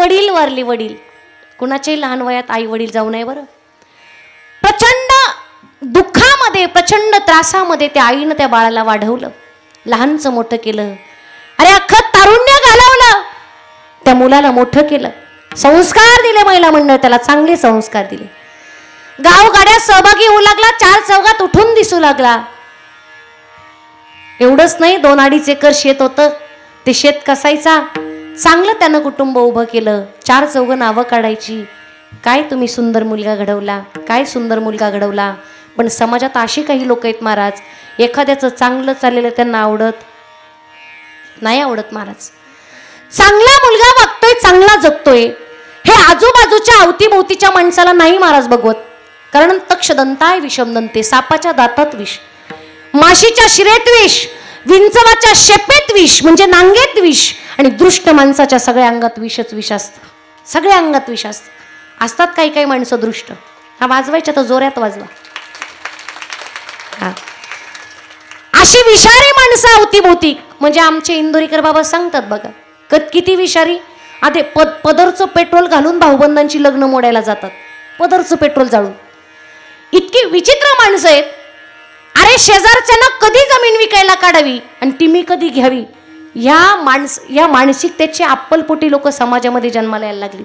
वडील वारले. वडील कुणाच्याही लहान वयात आई वडील जाऊ नये बरं. प्रचंड दुःखामध्ये प्रचंड त्रासामध्ये त्या आईनं त्या बाळाला वाढवलं, लहानचं मोठं केलं. अरे अख्खं तारुण्य घालवलं, त्या मुलाला मोठं केलं, संस्कार दिले. महिला मंडळ त्याला चांगले संस्कार दिले. गावगाड्यात सहभागी होऊ लागला, 4 चौघात उठून दिसू लागला. एवढंच नाही, 2-2.5 एकर शेत होतं. ते शेत कसायचा, चांगलं त्यानं कुटुंब उभं केलं. 4 चौघ नावं काढायची, काय तुम्ही सुंदर मुलगा घडवला, काय सुंदर मुलगा घडवला. पण समाजात अशी काही लोक आहेत महाराज, एखाद्याचं चांगलं चाललेलं त्यांना आवडत नाही. महाराज चांगला मुलगा वागतोय, चांगला जगतोय, हे आजूबाजूच्या अवतीभोवतीच्या माणसाला नाही महाराज बघवत. कारण तक्षदंताय विषमदंते, सापाच्या दातात विष, माशीच्या शिरेत विष, विंचवाच्या शेपेत विष म्हणजे नांगेत विष, आणि दृष्ट माणसाच्या सगळ्या अंगात विषच विष असतं. सगळ्या अंगात विष असतं. असतात काही काही माणसं दृष्ट. हा वाजवायच्या तर जोरात वाजवा. अशी विषारी माणसं अवतीभोवती, म्हणजे आमचे इंदोरीकर बाबा सांगतात बघा, किती विषारी. आधी पदरचं पेट्रोल घालून भाऊबंदांची लग्न मोडायला जातात, पदरचं पेट्रोल जाळून. इतकी विचित्र माणसं आहेत. अरे शेजारच्यानं कधी जमीन विकायला काढावी आणि ती मी कधी घ्यावी, या मानसिकतेची अप्पलपोटी लोक समाजामध्ये जन्माला यायला लागली.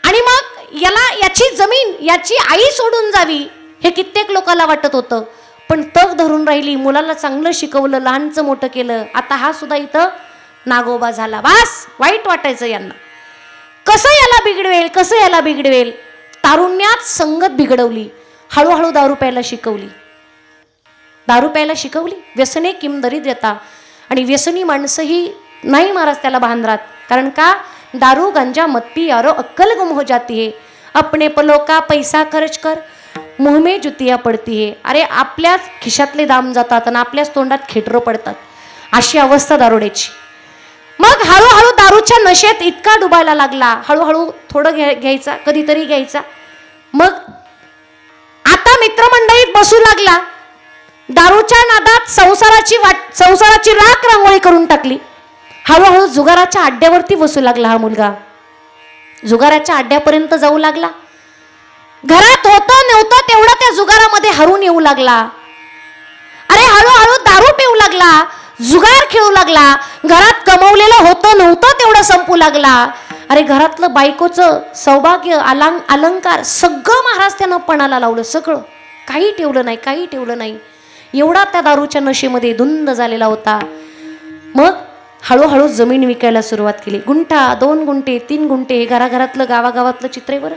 आणि मग याची जमीन, याची आई सोडून जावी हे कित्येक लोकांना वाटत होतं. पण तग धरून राहिली, मुलाला चांगलं शिकवलं, लहानचं मोठं केलं. आता हा सुद्धा इथं नागोबा झाला. बास वाईट वाटायचं यांना, कसं याला बिघडवेल, कसं याला बिघडवेल. तारुण्यात संगत बिघडवली, हळूहळू दारू प्यायला शिकवली, दारू प्यायला शिकवली. व्यसने किम दरिद्रता, आणि व्यसनी माणसं ही नाही महाराज त्याला भान राहत. कारण का, दारू गांजा मत पी यारो अक्कल गुम हो जाती है, अपने पलों का पैसा खर्च कर मुंह में जुतिया पडती है. अरे आपल्याच खिशातले दाम जातात आणि आपल्याच तोंडात खेटरं पडतात, अशी अवस्था दारुड्याची. मग हळूहळू दारूच्या नशेत इतका डुबायला लागला. हळूहळू थोडं घ्यायचा, कधीतरी घ्यायचा. मग आता मित्रमंडळीत बसू लागला. दारूच्या नादात संसाराची राख रांगोळी करून टाकली. हळूहळू जुगाराच्या अड्ड्यावरती बसू लागला हा मुलगा. जुगाराच्या अड्ड्यापर्यंत जाऊ लागला. घरात होतं नव्हतं तेवढं त्या जुगारामध्ये हरून येऊ लागला. अरे हळूहळू दारू पिऊ लागला, जुगार खेळू लागला. घरात कमवलेलं होतं नव्हतं तेवढं संपू लागला. अरे घरातलं बायकोचं सौभाग्य अलंकार सगळं महाराज त्यानं पणाला लावलं. सगळं काही ठेवलं नाही, काही ठेवलं नाही. एवढा त्या दारूच्या नशेमध्ये धुंद झालेला होता. मग हळूहळू जमीन विकायला सुरुवात केली. गुंठा, 2 गुंठे, 3 गुंठे, हे घराघरातलं गावागावातलं चित्र आहे बरं.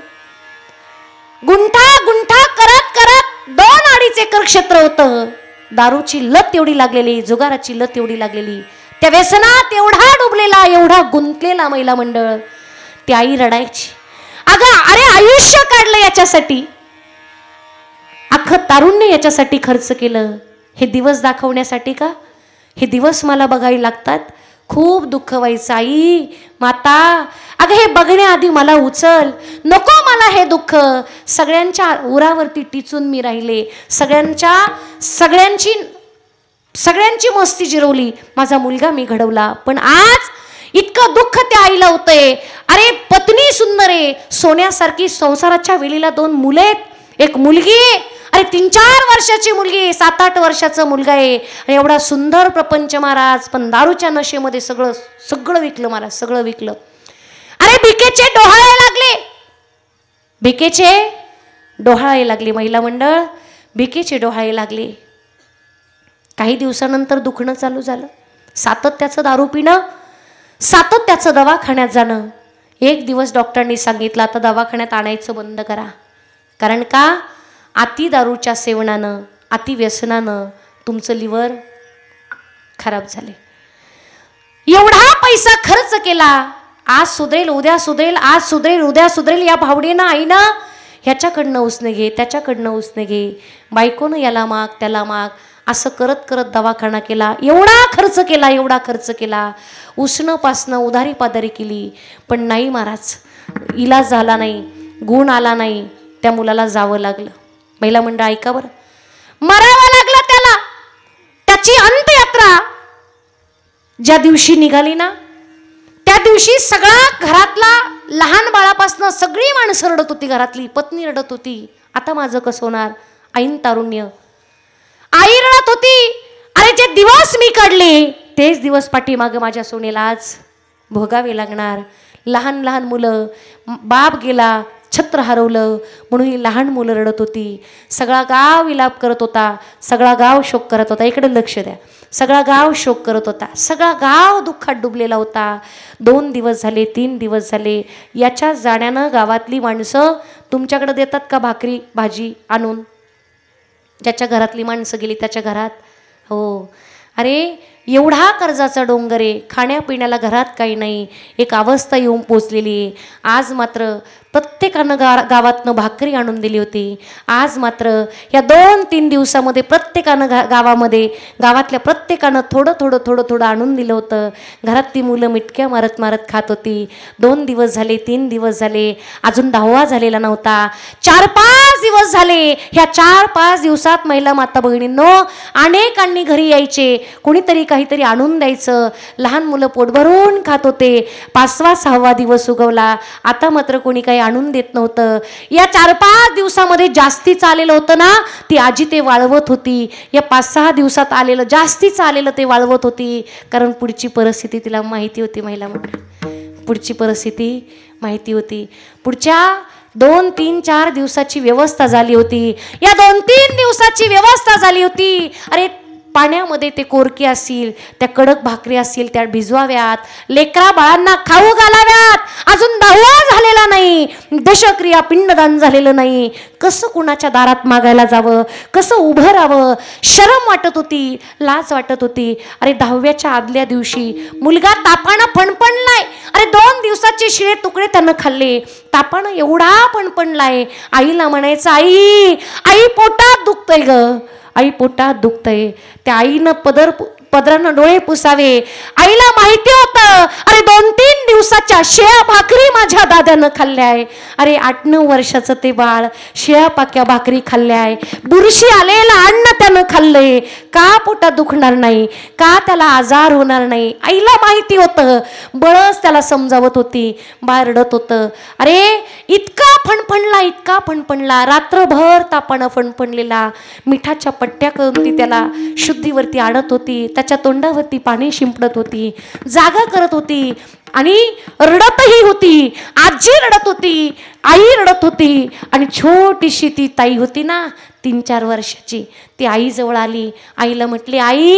गुंठा गुंठा करत करत 2-2.5 एकर क्षेत्र होतं. दारूची लत एवढी लागलेली, जुगाराची लत एवढी लागलेली, त्या व्यसनात एवढा डुबलेला, एवढा गुंतलेला महिला मंडळ. ती आई रडायची, अगं अरे आयुष्य काढलं याच्यासाठी, अख्खं तारुण्य याच्यासाठी खर्च केलं. हे दिवस दाखवण्यासाठी का? हे दिवस मला बघायला लागतात. खूप दुःख व्हायचं. आई माता, अगं हे बघण्याआधी मला उचल, नको मला हे दुःख. सगळ्यांच्या उरावरती टिचून मी राहिले, सगळ्यांची मस्ती जिरवली, माझा मुलगा मी घडवला. पण आज इतकं दुःख त्या आईला होतंय. अरे पत्नी सुंदर आहे, सोन्यासारखी, संसाराच्या वेलीला 2 मुलं आहेत, एक मुलगी आहे. अरे 3-4 वर्षाची मुलगी आहे, 7-8 वर्षाचा मुलगा आहे. आणि एवढा सुंदर प्रपंच महाराज. पण दारूच्या नशेमध्ये सगळं विकलं महाराज, सगळं विकलं. अरे भिकेचे डोहाळे लागले, भिकेचे डोहाळे लागले. महिला मंडळ भिकेचे डोहाळे लागले. काही दिवसानंतर दुखणं चालू झालं. सातत्याचं दारू पिणं, सातत्याचं दवाखान्यात जाणं. एक दिवस डॉक्टरांनी सांगितलं, आता दवाखान्यात आणायचं बंद करा. कारण का, अति दारूच्या सेवनानं, अति व्यसनानं तुमचं लिव्हर खराब झाले. एवढा पैसा खर्च केला, आज सुधरेल उद्या सुधरेल, आज सुधरेल उद्या सुधरेल, या भावडेनं आईनं ह्याच्याकडनं उसने घे, त्याच्याकडनं उसने घे, बायकोनं याला माग त्याला माग, असं करत करत दवाखाना केला. एवढा खर्च केला, उसणंपासनं उधारी पाधारी केली. पण नाही महाराज, इलाज झाला नाही, गुण आला नाही. त्या मुलाला जावं लागलं. महिला मंडळ ऐका बरं, मरावं लागलं त्याला. त्याची अंत्ययात्रा ज्या दिवशी निघाली ना, त्या त्या दिवशी सगळा घरातला लहान बाळापासून सगळी माणसं रडत होती, घरातली पत्नी रडत होती, आता माझं कसं होणार. ऐन तारुण्य आई रडत होती, अरे जे दिवस मी काढले तेच दिवस पाठीमागं माझ्या सोनेला आज भोगावे लागणार. लहान लहान मुलं, बाप गेला, छत्र हरवलं म्हणून ही लहान मुलं रडत होती. सगळा गाव विलाप करत होता, सगळा गाव शोक करत होता. इकडे लक्ष द्या, सगळा गाव शोक करत होता, सगळा गाव दुःखात डुबलेला होता. 2 दिवस झाले, 3 दिवस झाले. याच्या जाण्यानं गावातली माणसं तुमच्याकडे देतात का भाकरी भाजी आणून? ज्याच्या घरातली माणसं गेली त्याच्या घरात. हो, अरे एवढा कर्जाचा डोंगर आहे, खाण्यापिण्याला घरात काही नाही, एक अवस्था येऊन पोचलेली आहे. आज मात्र प्रत्येकानं गावातनं भाकरी आणून दिली होती. आज मात्र या 2-3 दिवसामध्ये प्रत्येकानं गावामध्ये गावातल्या प्रत्येकानं थोडं थोडं थोडं थोडं आणून दिलं होतं. घरात ती मुलं मिटक्या मारत मारत खात होती. 2 दिवस झाले, 3 दिवस झाले, अजून 10वा झालेला नव्हता. 4-5 दिवस झाले. ह्या 4-5 दिवसात महिला माता भगिनींनो अनेकांनी घरी यायचे, कोणीतरी काहीतरी आणून द्यायचं. लहान मुलं पोट भरून खात होते. 5वा-6वा दिवस उगवला, आता मात्र कोणी काही आणून देत नव्हतं. या 4-5 दिवसामध्ये जास्तीच आलेलं होतं ना, ती आजी ते वाळवत होती. या 5-6 दिवसात आलेलं जास्तीच आलेलं ते वाळवत होती, कारण पुढची परिस्थिती तिला माहिती होती. महिला म्हणून पुढची परिस्थिती माहिती होती. पुढच्या 2-3-4 दिवसाची व्यवस्था झाली होती. या 2-3 दिवसाची व्यवस्था झाली होती. अरे पाण्यामध्ये ते कोरके असतील, त्या कडक भाकरी असतील, त्या भिजवाव्यात, लेकरा बाळांना खाऊ घालाव्यात. अजून 10वा झालेला नाही, दशक्रिया पिंडदान झालेलं नाही. कसं कुणाच्या दारात मागायला जावं, कसं उभं राहावं, शरम वाटत होती, लाज वाटत होती. अरे 10व्याच्या आदल्या दिवशी मुलगा तापानं फणफणलाय. अरे 2 दिवसाचे शिळे तुकडे त्यानं खाल्ले, तापानं एवढा फणफणलाय. आईला म्हणायचं, आई आई पोटात दुखतंय ग, आई पोटात दुखतंय. त्या आईनं पदरानं डोळे पुसावे. आईला माहिती होतं, अरे 2-3 दिवसाच्या शिळ्या भाकरी माझ्या दाद्यानं खाल्ल्याय. अरे 8-9 वर्षाचं ते बाळ शिळ्या पाक्या भाकरी खाल्ल्याय. बुरशी आलेलं अन्न त्यानं खाल्लंय. का पोटात दुखणार नाही, का त्याला आजार होणार नाही, आईला माहिती होतं. बळच त्याला समजावत होती. बाळ रडत होतं. अरे इतका फणफणला, इतका फणफणला, रात्रभर तापानं फणफणलेला. मिठाच्या पट्ट्या करून ती त्याला शुद्धीवरती आणत होती. त्याच्या तोंडावरती पाणी शिंपडत होती, जागा करत होती आणि रडतही होती. आजी रडत होती, आई रडत होती. आणि छोटीशी ती ताई होती ना, 3-4 वर्षाची, ती आई जवळ आली. आईला म्हटली, आई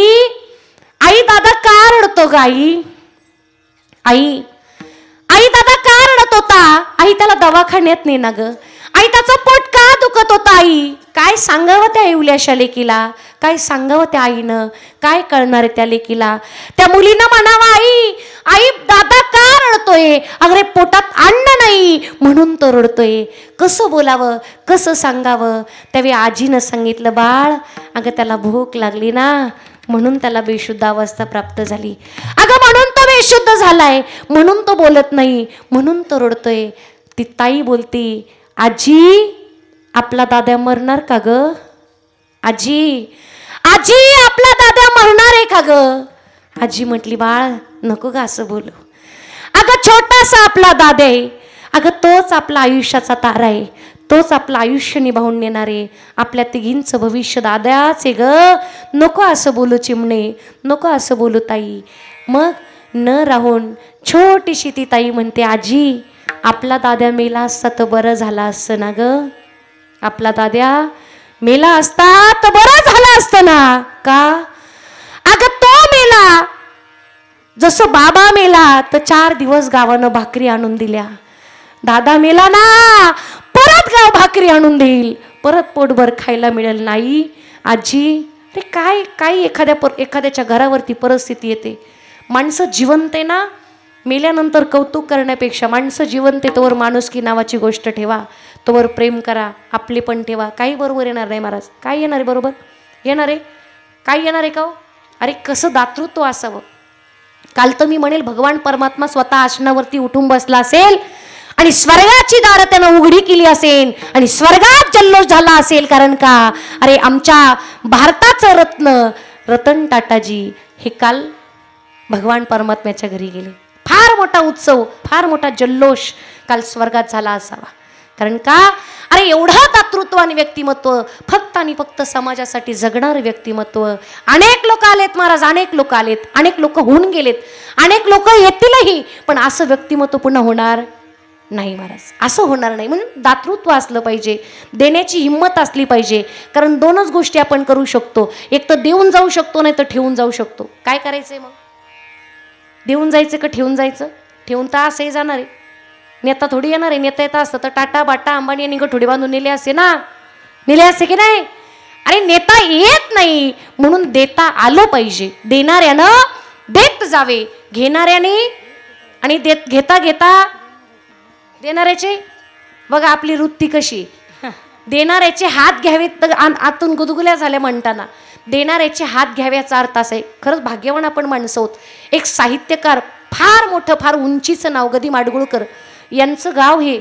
आई दादा का रडतो ग? आई आई आई दादा का रडत होता? आई त्याला दवाखान्यात ने ना ग. आई त्याचं पोट का दुखत होतं? आई काय सांगावं त्या येवल्याशा लेकीला, काय सांगावं त्या आईनं, काय कळणार आहे त्या लेकीला? त्या मुलीनं म्हणावं, आई आई दादा का रडतोय? अगरे पोटात अन्न नाही म्हणून तो रडतोय. कसं बोलावं, कसं सांगावं? त्यावेळी आजीनं सांगितलं, बाळ अगं त्याला भूक लागली ना, म्हणून त्याला बेशुद्ध अवस्था प्राप्त झाली. अगं म्हणून तो बेशुद्ध झालाय, म्हणून तो बोलत नाही, म्हणून तो रडतोय. ती ताई बोलती, आजी आपला दादा मरणार का ग? आजी आजी आपला दादा मरणार आहे का ग? आजी म्हटली, बाळ नको ग असं बोलू. अगं छोटासा आपला दादा आहे, अगं तोच आपला आयुष्याचा तारा आहे, तोच आपलं आयुष्य निभावून नेणार आहे. आपल्या तिघींचं भविष्य दादाच आहे ग. नको असं बोलू चिमणे, नको असं बोलू ताई. मग न राहून छोटीशी ती ताई म्हणते, आजी आपला दाद्या मेला असता तर बरं झालं असतं ना ग. आपला दाद्या मेला असता तर बरं झालं असतं ना. का? अगं तो मेला, जसं बाबा मेला तर 4 दिवस गावानं भाकरी आणून दिल्या. दादा मेला ना, परत गाव भाकरी आणून देईल, परत पोटभर खायला मिळेल नाही. आजी अरे काय काय एखाद्याच्या घरावरती परिस्थिती येते. माणसं जिवंत आहे ना, मेल्यानंतर कौतुक करण्यापेक्षा माणसं जिवंत आहे तोवर माणुसकी नावाची गोष्ट ठेवा, तोवर प्रेम करा, आपले पण ठेवा. काही बरोबर येणार नाही महाराज. काय येणार आहे बरोबर? येणार आहे काय येणार आहे का? अरे कसं दातृत्व असावं. काल तर मी म्हणेल भगवान परमात्मा स्वतः आसनावरती उठून बसला असेल आणि स्वर्गाची दारं त्यानं उघडी केली असेल आणि स्वर्गात जल्लोष झाला असेल. कारण का? अरे आमच्या भारताचं रत्न रतन टाटाजी हे काल भगवान परमात्म्याच्या घरी गेले. फार फार मोठा उत्सव, फार मोठा जल्लोष काल स्वर्गात झाला असावा. कारण का, अरे एवढं दातृत्व आणि व्यक्तिमत्व, फक्त आणि फक्त समाजासाठी जगणारं व्यक्तिमत्व. अनेक लोक आलेत महाराज, अनेक लोक आलेत, अनेक लोक होऊन गेलेत, अनेक लोक येतीलही, पण असं व्यक्तिमत्व पुन्हा होणार नाही महाराज, असं होणार नाही. म्हणून दातृत्व असलं पाहिजे, देण्याची हिंमत असली पाहिजे. कारण दोनच गोष्टी आपण करू शकतो, एक तर देऊन जाऊ शकतो, नाही तर ठेवून जाऊ शकतो. काय करायचंय मग? देऊन जायचं का ठेवून जायचं? ठेवून तर असंही जाणार आहे, नेता थोडी येणार आहे. नेता येतं असतं तर टाटा बाटा अंबानी यांनी गठोडी बांधून नेले असते ना, नेले असते की नाही? अरे नेता येत नाही म्हणून देता आलं पाहिजे. देणाऱ्यानं देत जावे, घेणाऱ्याने आणि देत घेता घेता देणाऱ्याचे. बघा आपली वृत्ती कशी, देणाऱ्याचे हात घ्यावेत तर आतून गुदगुल्या झाल्या म्हणताना देणाऱ्याचे हात घ्याव्याचा अर्थ असा आहे. खरंच भाग्यवान आपण माणसं आहोत. एक साहित्यकार फार मोठं, फार उंचीचं नाव गदी माडगुळकर यांचं गाव हे.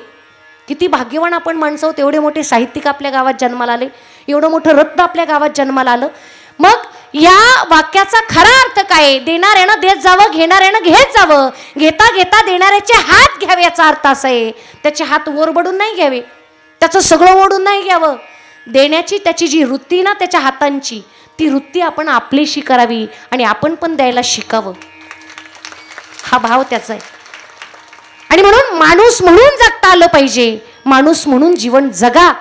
किती भाग्यवान आपण माणसं आहोत, एवढे मोठे साहित्यिक आपल्या गावात जन्माला आले, एवढं मोठं रत्न आपल्या गावात जन्माला आलं. मग या वाक्याचा खरा अर्थ काय? देणाऱ्यानं देत जावं, घेणाऱ्यानं घेत जावं, घेता घेता देणाऱ्याचे हात घ्यावे याचा अर्थ असा आहे. त्याचे हात ओरबडून नाही घ्यावे, त्याचं सगळं ओढून नाही घ्यावं. देण्याची त्याची जी वृत्ती ना, त्याच्या हातांची ती वृत्ती आपण आपलीशी करावी आणि आपण पण द्यायला शिकावं, हा भाव त्याचा आहे. आणि म्हणून माणूस म्हणून जगता आलं पाहिजे, माणूस म्हणून जीवन जगा,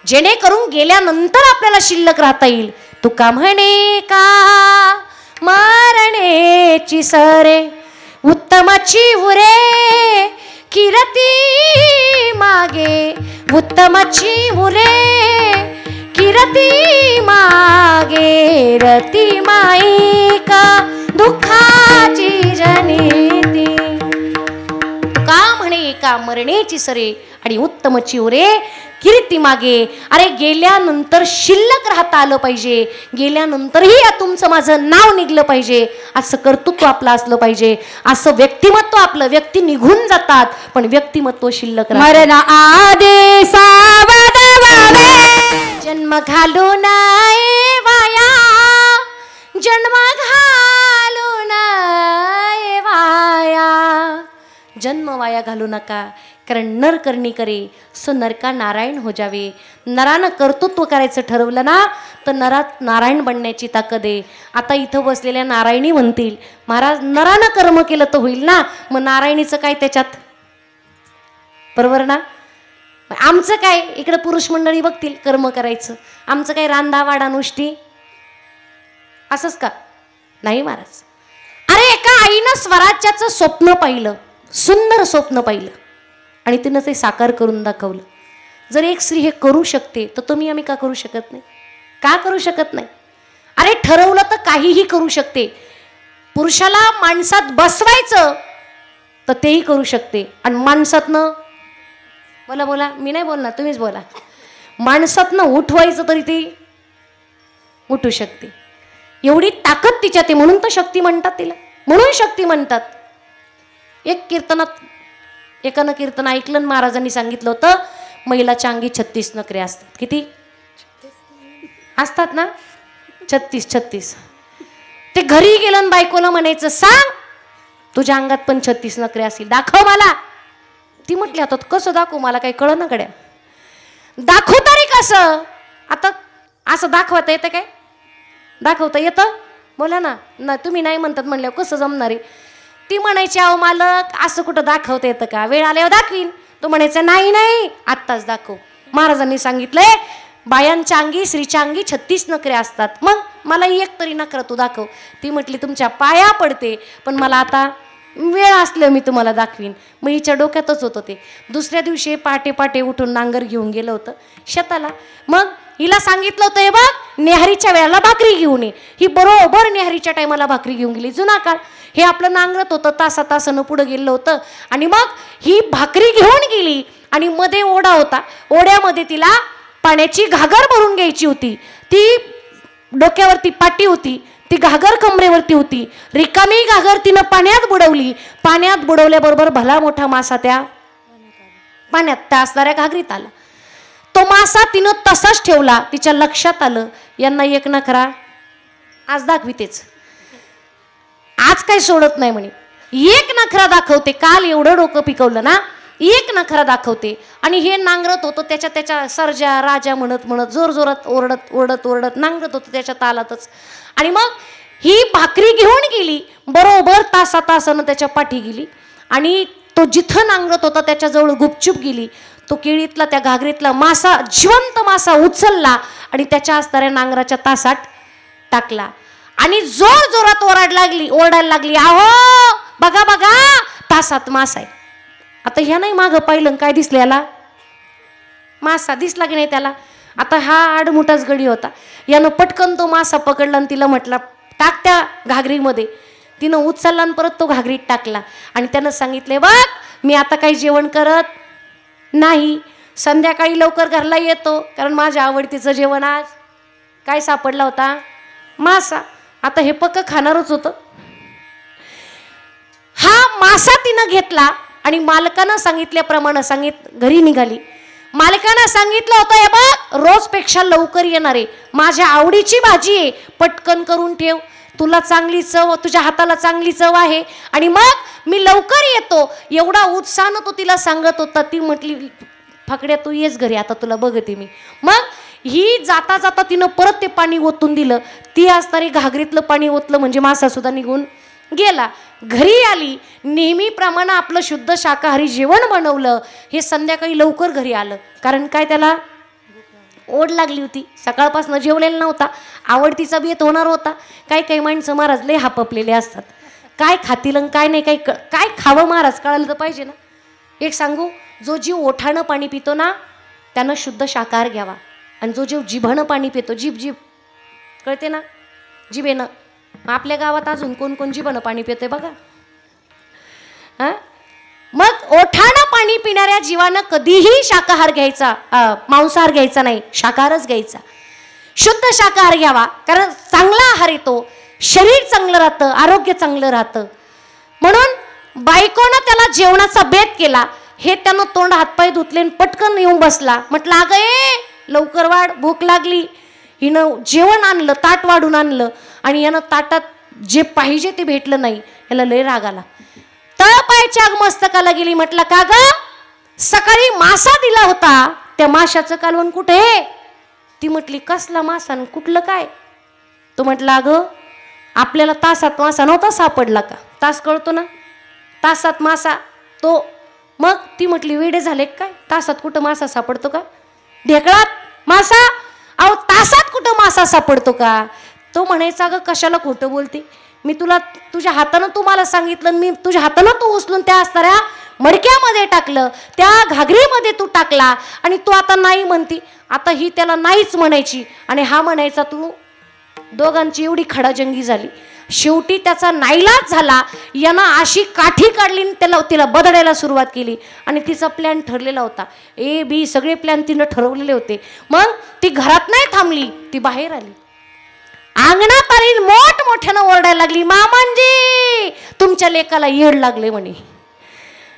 जेणेकरून गेल्यानंतर आपल्याला शिल्लक राहता येईल. तुका म्हणे का मरणेची सरे, उत्तमाची उरे किरती मागे, उत्तमाची उरे किरती मागे, रती माईका दुःखाची जनिती. का म्हणे का मरणेची सरे आणि उत्तमची उरे कीर्ती मागे. अरे गेल्यानंतर शिल्लक राहता आलं पाहिजे, गेल्यानंतरही या तुमचं माझं नाव निघलं पाहिजे, असं कर्तृत्व आपलं असलं पाहिजे, असं व्यक्तिमत्व आपलं. व्यक्ती निघून जातात पण व्यक्तिमत्व शिल्लक राहतं. मरण आदे सावध व्हावे, जन्म घालून वाया, जन्म घालून वाया, जन्म वाया घालू नका. कारण नर करणी करे सो नरका नारायण हो जावे. नरानं कर्तृत्व करायचं ठरवलं ना तर नरात नारायण बनण्याची ताकद आहे. आता इथं बसलेल्या नारायणी म्हणतील, महाराज नरानं कर्म केलं तर होईल ना, मग नारायणीचं काय त्याच्यात? बरोबर ना? आमचं काय, इकडे पुरुष मंडळी बघतील कर्म करायचं, आमचं काय रांधा वाडा नुष्टी असंच का? नाही महाराज. अरे एका आईनं स्वराज्याचं स्वप्न पाहिलं, सुंदर स्वप्न पाहिलं आणि तिनं ते साकार करून दाखवलं. जर एक स्त्री हे करू शकते तर तुम्ही आम्ही का करू शकत नाही? का करू शकत नाही? अरे ठरवलं तर काहीही करू शकते. पुरुषाला माणसात बसवायचं तर तेही करू शकते आणि माणसातनं, बोला बोला, मी नाही बोलणार तुम्हीच बोला, माणसातनं उठवायचं तरी ते उठू शकते. एवढी ताकद तिच्यात आहे, म्हणून तर शक्ती म्हणतात तिला, म्हणून शक्ती म्हणतात. एक कीर्तनात एकानं कीर्तन ऐकलं, महाराजांनी सांगितलं होतं महिलाच्या अंगी 36 नखरे असतात. किती असतात ना? 36. ते घरी गेलं बायकोला म्हणायचं, सांग तुझ्या अंगात पण 36 नखरे असतील, दाखव मला. ती म्हटली आता कसं दाखवू, मला काही कळ ना गड्या, दाखव तरी कसं? आता असं दाखवता येतं काय? दाखवता येतं? बोला ना. ना तुम्ही नाही म्हणतात म्हणल्यावर कसं जमणार आहे? ती म्हणायची अहो मालक असं कुठं दाखवता येतं का, वेळ आल्यावर दाखवीन. तो म्हणायचा नाही नाही आत्ताच दाखव. महाराजांनी सांगितलंय बायांच्या अंगी स्त्रीच्या अंगी 36 नखरे असतात, मग मला एक तरी नखरा तू दाखव. ती म्हटली तुमच्या पाया पडते पण मला आता वेळ असलं मी तुम्हाला दाखवीन. मग हिच्या डोक्यातच होतं ते. दुसऱ्या दिवशी पहाटे पहाटे उठून नांगर घेऊन गेलं होतं शेताला. मग हिला सांगितलं होतं हे बघ नेहरीच्या वेळेला भाकरी घेऊन ये. ही बरोबर नेहरीच्या टायमाला भाकरी घेऊन गेली. जुना काळ हे आपलं नांगरत होतं, तासानं पुढं गेलं होतं आणि मग ही भाकरी घेऊन गेली आणि मध्ये ओढा होता, ओढ्यामध्ये तिला पाण्याची घागर भरून घ्यायची होती. ती डोक्यावरती पाटी होती, ती घागर कमरेवरती होती. रिकामी घागर तिनं पाण्यात बुडवली. पाण्यात बुडवल्याबरोबर भला मोठा मासा त्या पाण्यात त्या असणाऱ्या घागरीत आला. तो मासा तिनं तसाच ठेवला. तिच्या लक्षात आलं यांना एक नखरा आज दाखवितेच, आज काही सोडत नाही म्हणे. एक नखरा दाखवते, काल एवढं डोकं पिकवलं ना, एक नखरा दाखवते आणि हे नांगरत होतं त्याच्या सर्जा राजा म्हणत म्हणत जोरजोरात ओरडत नांगरत होतं त्याच्या तालातच. आणि मग ही भाकरी घेऊन गेली, बरोबर तासानं त्याच्या पाठी गेली आणि तो जिथं नांगरत होता त्याच्याजवळ गुपचूप गेली. तो केळीतला त्या घागरीतला मासा, जिवंत मासा उचलला आणि त्याच्या असणाऱ्या नांगराच्या तासात टाकला आणि जोरात ओरडायला लागली, अहो बघा बघा तासात मासा आहे. आता ह्या नाही मागं पाहिलं काय दिसलं, याला मासा दिसला की नाही त्याला. आता हा आडमुठाच गडी होता. यानं पटकन तो मासा पकडला आणि तिला म्हटला टाक त्या घागरीमध्ये. तिनं उचलला आणि परत तो घागरीत टाकला आणि त्यानं सांगितले, बघ मी आता काही जेवण करत नाही, संध्याकाळी लवकर घरला येतो, कारण माझ्या आवडतीचं जेवण आज काय सापडला होता, मासा. आता हे पक्क खाणारच होतं. हा मासा तिनं घेतला आणि मालकानं सांगितल्याप्रमाणे घरी निघाली. मालकानं सांगितलं होतं, हे बघ रोजपेक्षा लवकर येणार आहे, माझ्या आवडीची भाजी आहे, पटकन करून ठेव, तुला चांगली चव, तुझ्या हाताला चांगली चव आहे आणि मग मी लवकर येतो. एवढा उत्साहानं तो तिला सांगत होता. ती म्हटली, फकड्या तू येस घरी, आता तुला बघते मी. मग ही जाता जाता तिनं परत ते पाणी ओतून दिलं. ती असणारी घागरीतलं पाणी ओतलं म्हणजे मासा सुद्धा निघून गेला. घरी आली, नेहमीप्रमाणे आपलं शुद्ध शाकाहारी जेवण बनवलं. हे संध्याकाळी लवकर घरी आलं, कारण काय त्याला ओढ लागली होती, सकाळपासून जेवलेला नव्हता, आवडतीचा बेत होणार होता. काही माणसं महाराज लय हापपलेले असतात, काय खातील आणि काय नाही, काय खावं महाराज कळायला तर पाहिजे ना. एक सांगू, जो जीव ओठानं पाणी पितो ना त्यानं शुद्ध शाकाहार घ्यावा, आणि जो जीव जिभानं पाणी पितो, जीभ कळते ना, जिभेनं. आपल्या गावात अजून कोण जिभानं पाणी पितोय बघा. हां, मग ओठानं पाणी पिणाऱ्या जीवानं कधीही शाकाहार घ्यायचा, मांसाहार घ्यायचा नाही, शाकाहारच घ्यायचा. शुद्ध शाकाहार घ्यावा, कारण चांगला आहार येतो, शरीर चांगलं राहतं, आरोग्य चांगलं राहतं. म्हणून बायकोनं त्याला जेवणाचा बेत केला. हे त्यानं तोंड हातपाय धुतले, पटकन येऊन बसला. म्हटलं, अगं ये लवकर वाढ, भूक लागली. हिनं जेवण आणलं, ताट वाढून आणलं आणि यानं ताटात जे पाहिजे ते भेटलं नाही. याला लय राग आला. तळपायच्या मस्तकाला गेली. म्हटलं, का ग सकाळी मासा दिला होता, त्या माशाचं कालवण कुठे? ती म्हटली, कसला मासा, कुठलं काय? तो म्हटला, अगं आपल्याला तासात मासा नव्हता सापडला का? तास कळतो ना, तासात मासा तो. मग ती म्हटली, वेडे झाले काय, तासात कुठं मासा सापडतो का? ढेकळात मासा, अहो तासात कुठं मासा सापडतो का? तो म्हणायचा, अगं कशाला खोटं बोलते, मी तुला तुझ्या हातानं तुम्हाला सांगितलं, मी तुझ्या हातानं तू उचलून त्या असणाऱ्या मडक्यामध्ये टाकलं, त्या घागरीमध्ये तू टाकला आणि तू आता नाही म्हणती. आता ही त्याला नाहीच म्हणायची आणि हा म्हणायचा तू. दोघांची एवढी खडाजंगी झाली. शेवटी त्याचा नाईलाज झाला. यानं अशी काठी काढली, तिला बदडायला सुरुवात केली आणि तिचा प्लॅन ठरलेला होता. ए बी सगळे प्लॅन तिनं ठरवलेले होते. मग ती घरात नाही थांबली, ती बाहेर आली, अंगणात आली, मोठमोठ्यानं ओरडायला लागली, मामांजी तुमच्या लेकाला येड लागले म्हणे.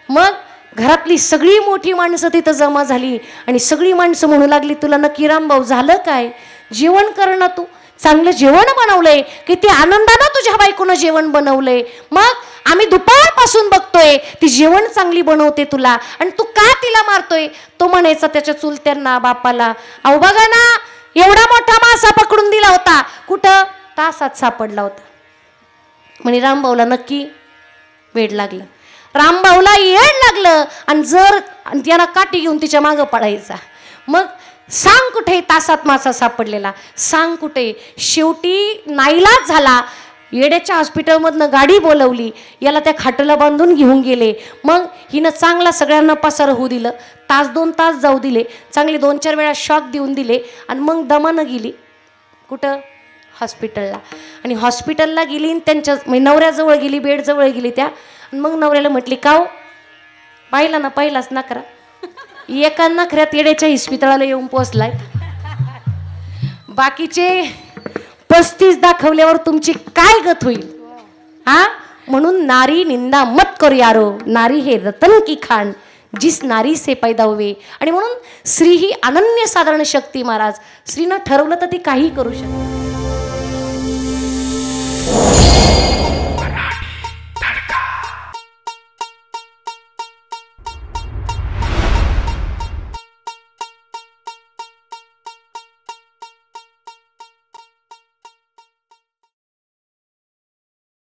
मग घरातली सगळी मोठी माणसं तिथं जमा झाली आणि सगळी माणसं म्हणू लागली, तुला नक्की रामभाऊ झालं काय? जेवण कर ना, तू चांगलं जेवण बनवलंय, किती आनंदानं तुझ्या बायकोनं जेवण बनवलंय. मग आम्ही दुपारपासून बघतोय ती जेवण चांगली बनवते तुला, आणि तू का तिला मारतोय? तो म्हणायचा त्याच्या चुलत्यांना, बापाला, अहो बघा ना एवढा मोठा मासा पकडून दिला होता, कुठं? तासात सापडला होता. म्हणे रामभाऊला नक्की वेड लागलं, रामभाऊला येड लागलं आणि जर त्याला काठी घेऊन तिच्या मागं पडायचा. मग सांग कुठे तासात मासा सापडलेला, सांग कुठे? शेवटी नाईलाज झाला. येड्याच्या हॉस्पिटलमधनं गाडी बोलवली, याला त्या खाटला बांधून घेऊन गेले. मग हिनं चांगला सगळ्यांना पसार होऊ दिलं, तास 2 तास जाऊ दिले, चांगले 2-4 वेळा शॉक देऊन दिले आणि मग दमानं गेली कुठं? हॉस्पिटलला. आणि हॉस्पिटलला गेली आणि त्यांच्या नवऱ्याजवळ गेली, बेडजवळ गेली त्या. आणि मग नवऱ्याला म्हटली, का हो पाहिला ना, पहिलाच नखरा, एका नखऱ्यात येड्याच्या इस्पितळाला येऊन पोचलाय, बाकीचे 35 दाखवल्यावर तुमची काय गत होईल? हा, म्हणून नारी निंदा मत करू यारो, नारी हे रतन की खान, जिस नारी से पैदा हुए. आणि म्हणून स्त्री ही अनन्य साधारण शक्ती महाराज. स्त्रीनं ठरवलं तर ती काही करू शकते.